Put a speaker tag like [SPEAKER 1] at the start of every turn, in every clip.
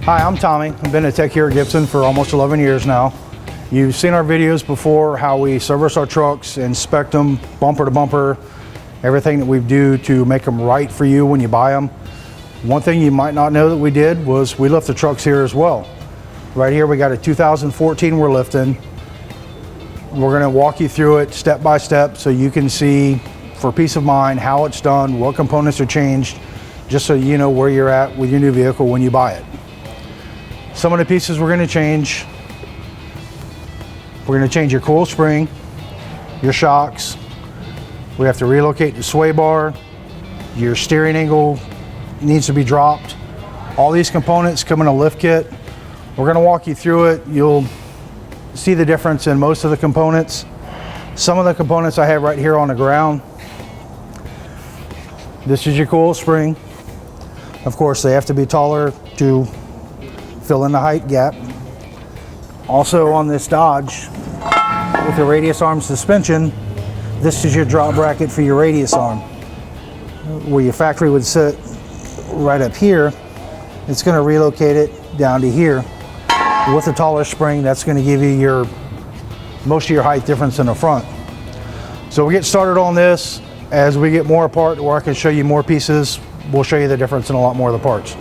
[SPEAKER 1] Hi, I'm Tommy. I've been a tech here at Gibson for almost 11 years now. You've seen our videos before, how we service our trucks, inspect them bumper to bumper, everything that we do to make them right for you when you buy them. One thing you might not know that we did was we lift the trucks here as well. Right here we got a 2014 we're lifting. We're going to walk you through it step by step so you can see, for peace of mind, how it's done, what components are changed, just so you know where you're at with your new vehicle when you buy it. Some of the pieces we're going to change. We're going to change your coil spring, your shocks. We have to relocate the sway bar. Your steering angle needs to be dropped. All these components come in a lift kit. We're going to walk you through it. You'll see the difference in most of the components. Some of the components I have right here on the ground. This is your coil spring. Of course, they have to be taller to fill in the height gap. Also on this Dodge, with the radius arm suspension, this is your drop bracket for your radius arm. Where your factory would sit right up here, it's going to relocate it down to here. With a taller spring, that's going to give you most of your height difference in the front. So we'll get started on this. As we get more apart, where I can show you more pieces, we'll show you the difference in a lot more of the parts.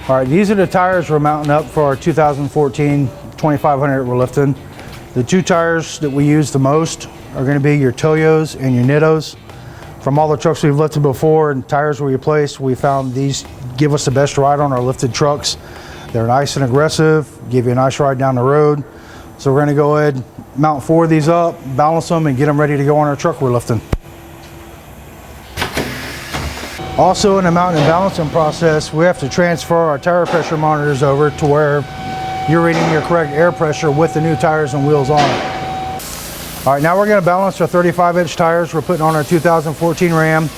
[SPEAKER 1] All right, these are the tires we're mounting up for our 2014 2500 we're lifting. The two tires that we use the most are going to be your Toyos and your Nittos. From all the trucks we've lifted before and tires we replaced, we found these give us the best ride on our lifted trucks. They're nice and aggressive, give you a nice ride down the road. So we're going to go ahead, mount 4 of these up, balance them, and get them ready to go on our truck we're lifting. Also, in the mounting and balancing process, we have to transfer our tire pressure monitors over to where you're reading your correct air pressure with the new tires and wheels on it. All right, now we're going to balance our 35-inch tires we're putting on our 2014 Ram.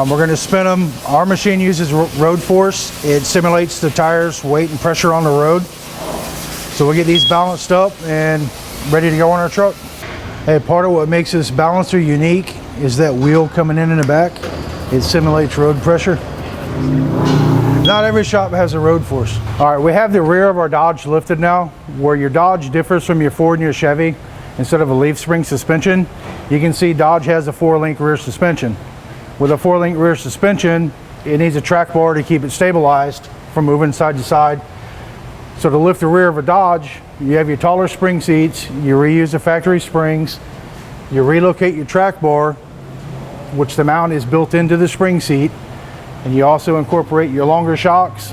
[SPEAKER 1] We're going to spin them. Our machine uses road force. It simulates the tires' weight and pressure on the road. So we'll get these balanced up and ready to go on our truck. Hey, part of what makes this balancer unique is that wheel coming in the back. It simulates road pressure. Not every shop has a road force. All right, we have the rear of our Dodge lifted now. Where your Dodge differs from your Ford and your Chevy, instead of a leaf spring suspension, you can see Dodge has a 4-link rear suspension. With a 4-link rear suspension, it needs a track bar to keep it stabilized from moving side to side. So to lift the rear of a Dodge, you have your taller spring seats, you reuse the factory springs, you relocate your track bar, which the mount is built into the spring seat, and you also incorporate your longer shocks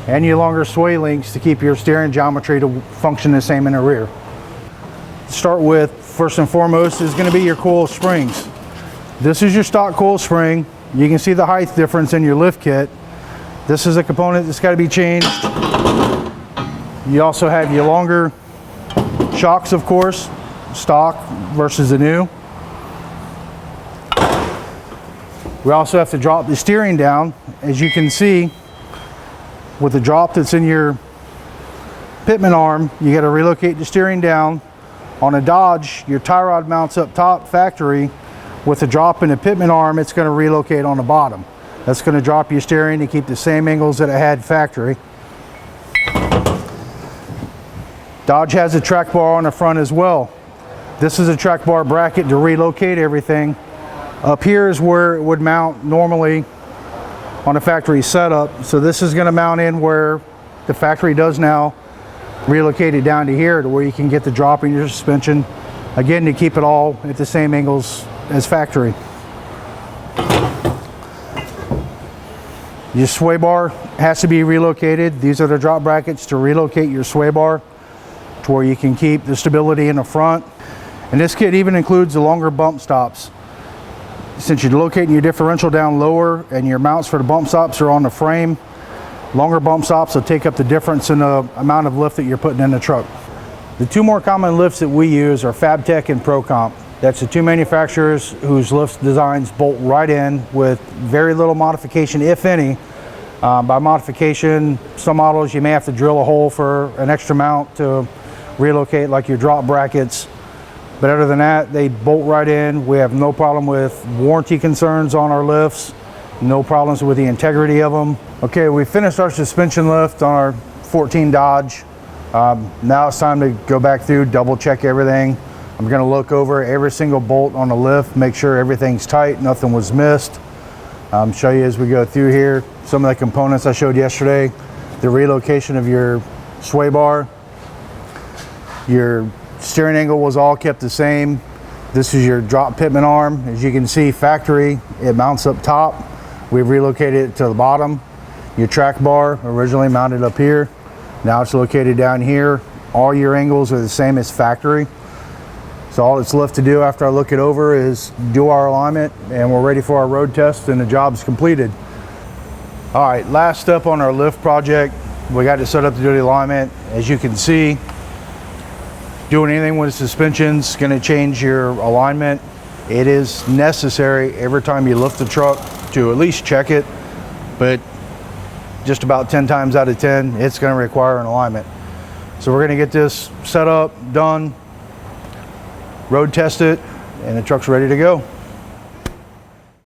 [SPEAKER 1] and your longer sway links to keep your steering geometry to function the same in the rear. Start with, first and foremost, is going to be your coil springs. This is your stock coil spring. You can see the height difference in your lift kit. This is a component that's got to be changed. You also have your longer shocks, of course, stock versus the new. We also have to drop the steering down. As you can see, with the drop that's in your pitman arm, you got to relocate the steering down. On a Dodge, your tie rod mounts up top factory. With the drop in the pitman arm, it's going to relocate on the bottom. That's going to drop your steering to keep the same angles that it had factory. Dodge has a track bar on the front as well. This is a track bar bracket to relocate everything. Up here is where it would mount normally on a factory setup. So this is going to mount in where the factory does now, relocate it down to here to where you can get the drop in your suspension. Again, to keep it all at the same angles as factory. Your sway bar has to be relocated. These are the drop brackets to relocate your sway bar to where you can keep the stability in the front. And this kit even includes the longer bump stops. Since you're locating your differential down lower and your mounts for the bump stops are on the frame, longer bump stops will take up the difference in the amount of lift that you're putting in the truck. The two more common lifts that we use are Fabtech and ProComp. That's the two manufacturers whose lift designs bolt right in with very little modification, if any. By modification, some models you may have to drill a hole for an extra mount to relocate, like your drop brackets. But other than that, they bolt right in. We have no problem with warranty concerns on our lifts, no problems with the integrity of them. Okay, we finished our suspension lift on our 14 Dodge. Now it's time to go back through, double check everything. I'm gonna look over every single bolt on the lift, make sure everything's tight, nothing was missed. Show you as we go through here, some of the components I showed yesterday, the relocation of your sway bar. Your steering angle was all kept the same. This is your drop pitman arm. As you can see, factory, it mounts up top. We've relocated it to the bottom. Your track bar originally mounted up here. Now it's located down here. All your angles are the same as factory. So all that's left to do after I look it over is do our alignment, and we're ready for our road test, and the job's completed. All right, last step on our lift project. We got it set up to do the alignment. As you can see, doing anything with suspensions is gonna change your alignment. It is necessary every time you lift the truck to at least check it, but just about 10 times out of 10, it's gonna require an alignment. So we're gonna get this set up, done, road test it, and the truck's ready to go.